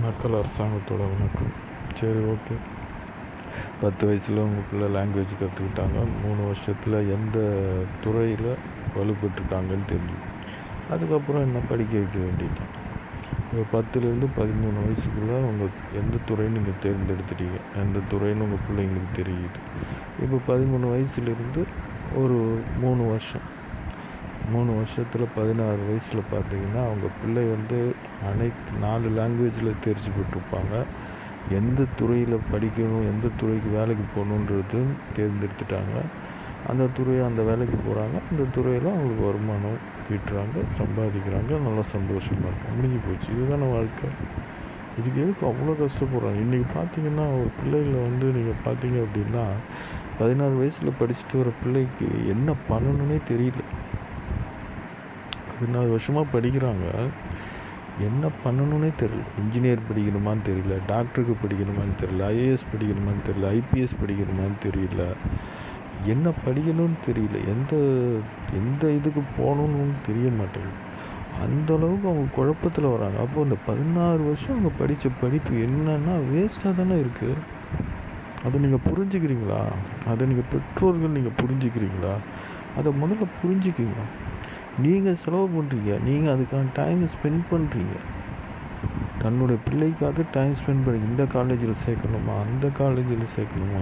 மக்கள் அரசாங்கத்தோட வணக்கம். சரி, ஓகே. 10 வயசில் உங்கள் பிள்ளை லாங்குவேஜ் கற்றுக்கிட்டாங்க. 3 வருஷத்தில் எந்த துறையில் வலுப்பெற்றுருக்காங்கன்னு தெரியும். அதுக்கப்புறம் என்ன படிக்க வைக்க வேண்டியது. ஒரு 10லேருந்து 13 வயசுக்குள்ளே உங்கள் எந்த துறைன்னு நீங்கள் தேர்ந்தெடுத்துட்டீங்க. எந்த துறைன்னு உங்கள் பிள்ளைங்களுக்கு தெரியுது. இப்போ 13 வயசுலேருந்து ஒரு 3 வருஷத்தில் 16 வயசில் பார்த்தீங்கன்னா அவங்க பிள்ளை அனைத்து 4 லாங்குவேஜில் தேர்ச்சி பெற்றிருப்பாங்க. எந்த துறையில் படிக்கணும், எந்த துறைக்கு வேலைக்கு போகணுன்றது தேர்ந்தெடுத்துட்டாங்க. அந்த வேலைக்கு போகிறாங்க. அந்த துறையில் அவங்களுக்கு வருமானம் ஈட்டுறாங்க, சம்பாதிக்கிறாங்க, நல்லா சந்தோஷமாக இருக்கும். முடிஞ்சு போச்சு. இதுதானே வாழ்க்கை. இதுக்கு எதுக்கு அவ்வளோ கஷ்டப்படுறாங்க? இன்றைக்கி பார்த்தீங்கன்னா ஒரு பிள்ளைகளை நீங்கள் பார்த்தீங்க அப்படின்னா 16 வயசில் படிச்சுட்டு வர பிள்ளைக்கு என்ன பண்ணணுன்னே தெரியல. 14 வருஷமாக படிக்கிறாங்க. என்ன பண்ணணுன்னே தெரியல. இன்ஜினியர் படிக்கணுமான்னு தெரியல, டாக்டருக்கு படிக்கணுமான்னு தெரியல, ஐஏஎஸ் படிக்கணுமான்னு தெரியல, ஐபிஎஸ் படிக்கணுமான்னு தெரியல, என்ன படிக்கணும்னு தெரியல, எந்த இதுக்கு போகணுன்னு தெரிய மாட்டேங்குது. அந்தளவுக்கு அவங்க குழப்பத்தில் வராங்க. அப்போது இந்த 16 வருஷம் அவங்க படித்த படிப்பு என்னன்னா வேஸ்ட்டாக தானே இருக்குது. அதை நீங்கள் புரிஞ்சுக்கிறீங்களா? அதை நீங்கள் பெற்றோர்கள் நீங்கள் புரிஞ்சுக்கிறீங்களா? அதை முதல்ல புரிஞ்சுக்குங்க. நீங்கள் செலவு பண்ணுறீங்க, நீங்கள் அதுக்கான டைமை ஸ்பெண்ட் பண்ணுறீங்க. தன்னுடைய பிள்ளைக்காக டைம் ஸ்பெண்ட் பண்ணி இந்த காலேஜில் சேர்க்கணுமா, அந்த காலேஜில் சேர்க்கணுமா,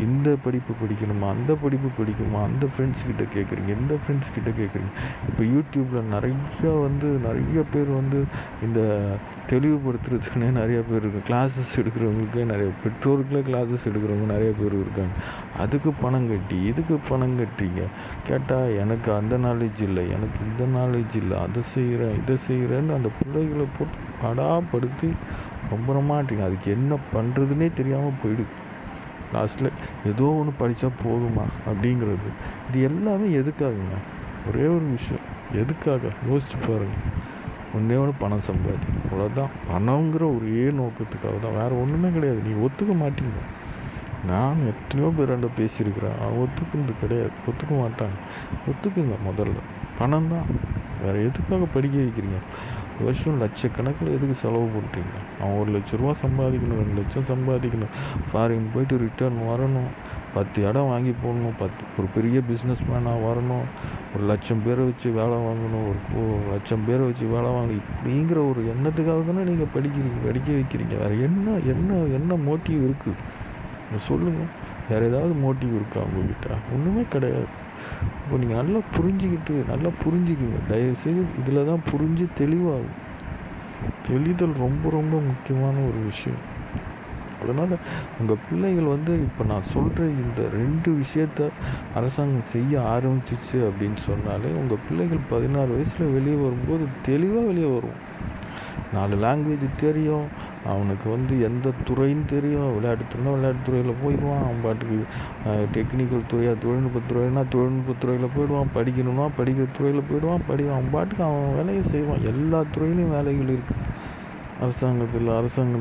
இந்த படிப்பு படிக்கணுமா, அந்த படிப்பு படிக்கணுமா, அந்த ஃப்ரெண்ட்ஸ்கிட்ட கேட்குறீங்க, இந்த ஃப்ரெண்ட்ஸ்கிட்ட கேட்குறீங்க. இப்போ யூடியூப்பில் நிறைய பேர் இந்த தெளிவுபடுத்துறதுக்குன்னே நிறைய பேர் இருக்குது. கிளாஸஸ் எடுக்கிறவங்களுக்கே நிறைய பெற்றோருக்குள்ளே கிளாஸஸ் எடுக்கிறவங்க நிறைய பேர் இருக்காங்க. அதுக்கு பணம் கட்டி இதுக்கு பணம் கட்டிங்க. கேட்டால் எனக்கு அந்த நாலேஜ் இல்லை, எனக்கு இந்த நாலேஜ் இல்லை, அதை செய்கிறேன் இதை செய்கிறேன்னு அந்த பிள்ளைகளை போட்டு படாப்படுத்தி ரொம்ப மாட்டீங்க. அதுக்கு என்ன பண்ணுறதுனே தெரியாமல் போயிடுது. லாஸ்ட்டில் ஏதோ ஒன்று படித்தா போதுமா அப்படிங்கிறது. இது எல்லாமே எதுக்காகுங்க? ஒரே ஒரு விஷயம், எதுக்காக யோசிச்சு பாருங்கள். ஒன்று பணம் சம்பாதி, அவ்வளோதான். பணங்கிற ஒரே நோக்கத்துக்காக தான், வேறு ஒன்றுமே கிடையாது. நீங்கள் ஒத்துக்க மாட்டீங்க. நான் எத்தனையோ பேராண்ட பேசியிருக்கிறேன். ஒத்துக்கிறது கிடையாது, ஒத்துக்க மாட்டாங்க. ஒத்துக்குங்க. முதல்ல பணம் தான். வேறு எதுக்காக படிக்க வைக்கிறீங்க? வருஷம் லட்சக்கணக்கில் எதுக்கு செலவு பண்ணுறீங்க? அவன் 1 லட்ச ரூபா சம்பாதிக்கணும், 2 லட்சம் சம்பாதிக்கணும், ஃபாரின் போயிட்டு ரிட்டர்ன் வரணும், 10 இடம் வாங்கி போடணும், ஒரு பெரிய பிஸ்னஸ் மேனாக வரணும், 1,00,000 பேரை வச்சு வேலை வாங்கணும், ஒரு 1,00,000 பேரை வச்சு வேலை வாங்கணும், இப்படிங்கிற ஒரு எண்ணத்துக்காக தானே நீங்கள் படிக்க வைக்கிறீங்க. வேறு என்ன மோட்டிவ் இருக்குது சொல்லுங்கள். வேறு ஏதாவது மோட்டிவ் இருக்கா உங்கள்கிட்ட? ஒன்றுமே கிடையாது. இப்போ நீங்கள் நல்லா புரிஞ்சுக்குங்க. தயவுசெய்து இதில் தான் புரிஞ்சு தெளிவாகும். தெளிதல் ரொம்ப ரொம்ப முக்கியமான ஒரு விஷயம். அதனால் உங்கள் பிள்ளைகள் இப்போ நான் சொல்கிற இந்த 2 விஷயத்த அரசாங்கம் செய்ய ஆரம்பிச்சிச்சு அப்படின்னு சொன்னாலே உங்கள் பிள்ளைகள் 16 வயசில் வெளியே வரும்போது தெளிவாக வெளியே வரும். 4 லாங்குவேஜ் தெரியும், அவனுக்கு எந்த துறைன்னு தெரியும். விளையாட்டு துறையில் போயிடுவான். அவன் பாட்டுக்கு டெக்னிக்கல் துறையாக தொழில்நுட்ப துறையில் போயிடுவான். படிக்கணும்னா படிக்கிற துறையில் போயிடுவான். அவன் பாட்டுக்கு அவன் வேலையை செய்வான். எல்லா துறையிலையும் வேலைகள் இருக்குது. அரசாங்க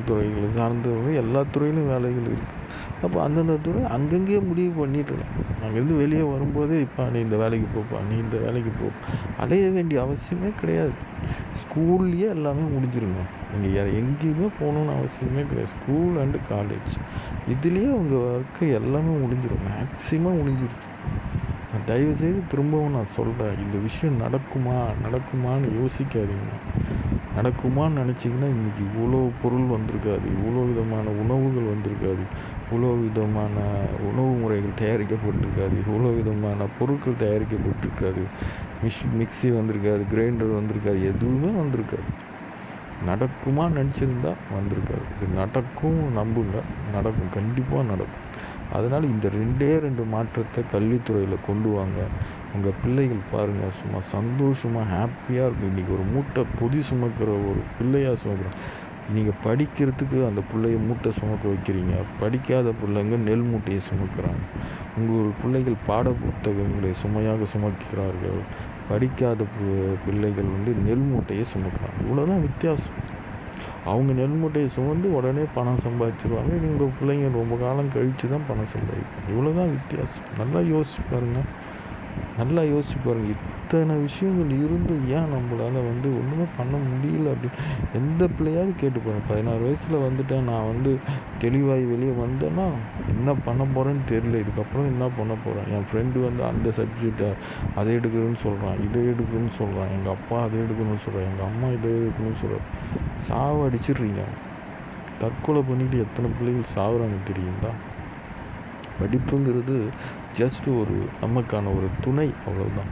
துறைகளை சார்ந்தவங்க எல்லா துறையிலும் வேலைகள் இருக்குது. அப்போ அந்தந்த துறை அங்கங்கேயே முடிவு பண்ணிடலாம். அங்கேருந்து வெளியே வரும்போதே இப்போ நீ இந்த வேலைக்கு போப்பா, நீ இந்த வேலைக்கு போ, அலைய வேண்டிய அவசியமே கிடையாது. ஸ்கூல்லையே எல்லாமே முடிஞ்சிருங்க. நீங்கள் எங்கேயுமே போகணுன்னு அவசியமே கிடையாது. ஸ்கூல் அண்டு காலேஜ் இதுலேயே உங்கள் ஒர்க்கு எல்லாமே முடிஞ்சிடும். மேக்ஸிமம் முடிஞ்சிருது. தயவுசெய்து திரும்பவும் நான் சொல்கிறேன், இந்த விஷயம் நடக்குமான்னு யோசிக்காதீங்க. நடக்குமான்னு நினச்சிங்கன்னா இன்றைக்கி இவ்வளோ பொருள் வந்திருக்காது, இவ்வளோ விதமான உணவுகள் வந்திருக்காது, இவ்வளோ விதமான உணவு முறைகள் தயாரிக்கப்பட்டிருக்காது, இவ்வளோ விதமான பொருட்கள் தயாரிக்கப்பட்டிருக்காது, மிக்ஸி வந்திருக்காது, கிரைண்டர் வந்திருக்காது, எதுவுமே வந்திருக்காது. நடக்குமான்னு நினச்சிருந்தா வந்திருக்காது. இது நடக்கும், நம்புங்க. நடக்கும், கண்டிப்பாக நடக்கும். அதனால் இந்த 2 மாற்றத்தை கல்வித்துறையில் கொண்டு வாங்க. உங்கள் பிள்ளைகள் பாருங்கள், சும்மா சந்தோஷமாக ஹாப்பியாக இருக்கும். இன்றைக்கி ஒரு மூட்டை பொதி சுமக்கிற ஒரு பிள்ளையாக சுமக்கிறோம். நீங்கள் படிக்கிறதுக்கு அந்த பிள்ளைய மூட்டை சுமக்க வைக்கிறீங்க. படிக்காத பிள்ளைங்க நெல் மூட்டையை சுமக்கிறாங்க. உங்கள் பிள்ளைகள் பாட புத்தகங்களை சுமையாக சுமக்கிறார்கள். படிக்காத பிள்ளைகள் நெல் மூட்டையை சுமக்கிறாங்க. இவ்வளோதான் வித்தியாசம். அவங்க நெல் மூட்டையை சுமந்து உடனே பணம் சம்பாதிச்சிருவாங்க. உங்கள் பிள்ளைங்க ரொம்ப காலம் கழித்து தான் பணம் சம்பாதிப்பாங்க. இவ்வளோ தான் வித்தியாசம். நல்லா யோசிச்சு பாருங்கள். நல்லா யோசிச்சு பாருங்கள். இத்தனை விஷயங்கள் இருந்தும் ஏன் நம்மளால் ஒன்றுமே பண்ண முடியல அப்படின்னு எந்த பிள்ளையாவது கேட்டு பாருங்க. 16 வயசில் வந்துட்டேன், நான் தெளிவாகி வெளியே வந்தேன்னா என்ன பண்ண போகிறேன்னு தெரியல, இதுக்கப்புறம் என்ன பண்ண போகிறேன். என் ஃப்ரெண்டு அந்த சப்ஜெக்டை அதை எடுக்கணும்னு சொல்கிறான், இதை எடுக்கணும்னு சொல்கிறான், எங்கள் அப்பா அதை எடுக்கணும்னு சொல்கிறான், எங்கள் அம்மா இதை எடுக்கணும்னு சொல்கிறான். சாவை அடிச்சிடுறீங்க. தற்கொலை பண்ணிவிட்டு எத்தனை பிள்ளைகள் சாகுறாங்க தெரியுங்களா? படிப்புங்கிறது ஜஸ்ட் நமக்கான ஒரு துணை, அவ்வளோதான்.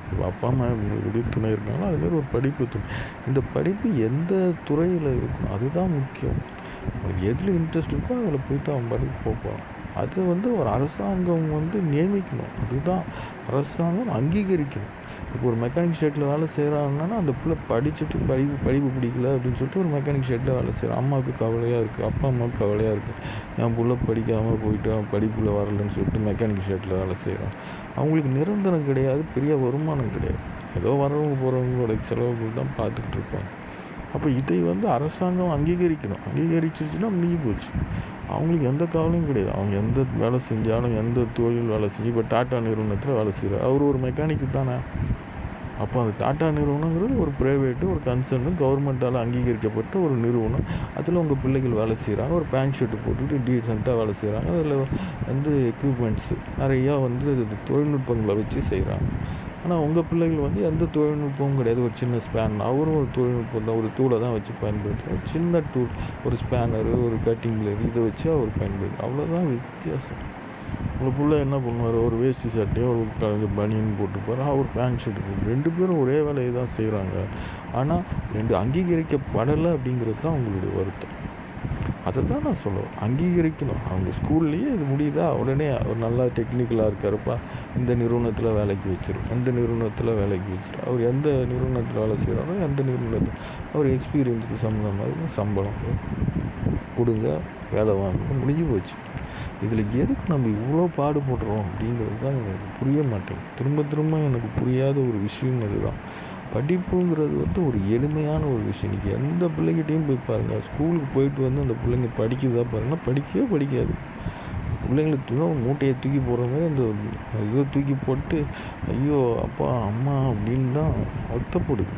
இப்போ அப்பா அம்மா எப்படி துணை இருக்காங்களோ அதுமாரி ஒரு படிப்பு துணை. இந்த படிப்பு எந்த துறையில் இருக்கணும் அதுதான் முக்கியம். அவனுக்கு எதில் இன்ட்ரெஸ்ட் இருக்கோ அதில் போய்ட்டு அவன் படிப்பு போப்பான். அது ஒரு அரசாங்கம் நியமிக்கணும். அதுதான் அரசாங்கம் அங்கீகரிக்கணும். இப்போ ஒரு மெக்கானிக் ஷெட்டில் வேலை செய்கிறாங்கன்னா அந்த பிள்ளை படிச்சுட்டு படிப்பு பிடிக்கல அப்படின்னு சொல்லிட்டு ஒரு மெக்கானிக் ஷெட்டில் வேலை செய்கிறான். அம்மாவுக்கு கவலையாக இருக்குது, அப்பா அம்மாவுக்கு கவலையாக இருக்குது. என் பிள்ளை படிக்காமல் போயிட்டு அவன் படிப்பில் வரலன்னு சொல்லிட்டு மெக்கானிக் ஷெட்டில் வேலை செய்கிறான். அவங்களுக்கு நிரந்தரம் கிடையாது, பெரிய வருமானம் கிடையாது. ஏதோ வரவங்க போகிறவங்களோட செலவுகள் தான் பார்த்துக்கிட்டு இருப்பாங்க. அப்போ இதை அரசாங்கம் அங்கீகரிக்கணும். அங்கீகரிச்சிருச்சுன்னா முடிஞ்சு போச்சு. அவங்களுக்கு எந்த கவலையும் கிடையாது. அவங்க எந்த வேலை செஞ்சாலும், எந்த தொழில் வேலை செஞ்சு, இப்போ டாட்டா நிறுவனத்தில் வேலை செய்கிறார், அவர் ஒரு மெக்கானிக்கு தானே. அப்போ அந்த டாட்டா நிறுவனங்கிறது ஒரு ப்ரைவேட்டு, ஒரு கன்சர்னு, கவர்மெண்ட்டால் அங்கீகரிக்கப்பட்ட ஒரு நிறுவனம். அதில் உங்கள் பிள்ளைகள் வேலை செய்கிறாங்க, ஒரு பேண்ட் ஷர்ட்டு போட்டுட்டு டீசெண்டாக வேலை செய்கிறாங்க. அதில் எக்யூப்மெண்ட்ஸு நிறையா தொழில்நுட்பங்களை வச்சு செய்கிறாங்க. ஆனால் உங்கள் பிள்ளைகள் எந்த தொழில்நுட்பமும் கிடையாது. ஒரு சின்ன ஸ்பேன், அவரும் ஒரு தொழில்நுட்பம் தான், ஒரு டூலை தான் வச்சு பயன்படுத்துகிறார். சின்ன டூல், ஒரு ஸ்பேனரு, ஒரு கட்டிங் பிளேடு, இதை வச்சு அவர் பயன்படுத்துகிறார். அவ்வளோதான் வித்தியாசம். உங்கள் பிள்ளை என்ன பண்ணுவார்? ஒரு வேஷ்டி சட்டையோ ஒரு பனியன் போட்டுப்பார், அவர் பேண்ட் ஷர்ட்டு போட்டு, 2 பேரும் ஒரே வேலையை தான் செய்கிறாங்க. ஆனால் 2 அங்கீகரிக்கப்படலை அப்படிங்கிறது தான் உங்களுடைய வருத்தம். அதை தான் நான் சொல்லுவேன். அங்கீகரிக்கணும். அவங்க ஸ்கூல்லையே இது முடியுதா, உடனே அவர் நல்லா டெக்னிக்கலாக இருக்காருப்பா, இந்த நிறுவனத்தில் வேலைக்கு வச்சிரும், அந்த நிறுவனத்தில் வேலைக்கு வச்சிரு. அவர் எந்த நிறுவனத்தில் வேலை செய்கிறாரோ எந்த நிறுவனத்தில் அவர் எக்ஸ்பீரியன்ஸுக்கு சம்மந்தமாக சம்பளம் கொடுங்க, வேலை வாங்க, முடிஞ்சு போச்சு. இதில் எதுக்கு நம்ம இவ்வளோ பாடுபடுறோம் அப்படிங்கிறது தான் எனக்கு புரிய மாட்டேங்குது. திரும்ப திரும்ப எனக்கு புரியாத ஒரு விஷயம் அதுதான். படிப்புங்கிறது ஒரு எளிமையான ஒரு விஷயம். நீங்கள் எந்த பிள்ளைகிட்டையும் போய் பாருங்கள், ஸ்கூலுக்கு போயிட்டு அந்த பிள்ளைங்க படிக்குதா பாருங்கள், படிக்கவே படிக்காது. பிள்ளைங்களுக்கு மூட்டையை தூக்கி போடுற மாதிரி அந்த இதை தூக்கி போட்டு ஐயோ அப்பா அம்மா அப்படின்னு தான் வருத்தப்படுது.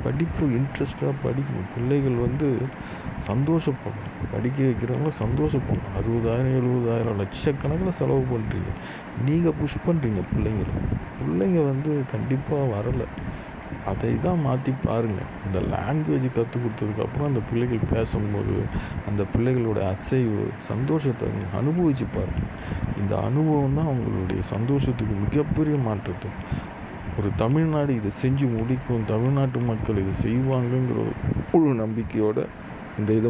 படிப்பு இன்ட்ரெஸ்டாக படிக்கணும். பிள்ளைகள் சந்தோஷப்படணும். படிக்க வைக்கிறவங்கள சந்தோஷப்படணும். 60,000 70,000 லட்சக்கணக்கில் செலவு பண்ணுறீங்க, நீங்கள் புஷ் பண்ணுறீங்க பிள்ளைங்க கண்டிப்பாக வரலை. அதை தான் மாற்றி பாருங்கள். இந்த லாங்குவேஜ் கற்றுக் கொடுத்ததுக்கப்புறம் அந்த பிள்ளைகள் பேசும்போது அந்த பிள்ளைகளோட அசைவு சந்தோஷத்தை அனுபவிச்சு பாருங்கள். இந்த அனுபவம் தான் அவங்களுடைய சந்தோஷத்துக்கு மிகப்பெரிய மாற்றத்தை. ஒரு தமிழ்நாடு இதை செஞ்சு முடிக்கும், தமிழ்நாட்டு மக்கள் இதை செய்வாங்கங்கிற ஒரு நம்பிக்கையோடு இந்த இதை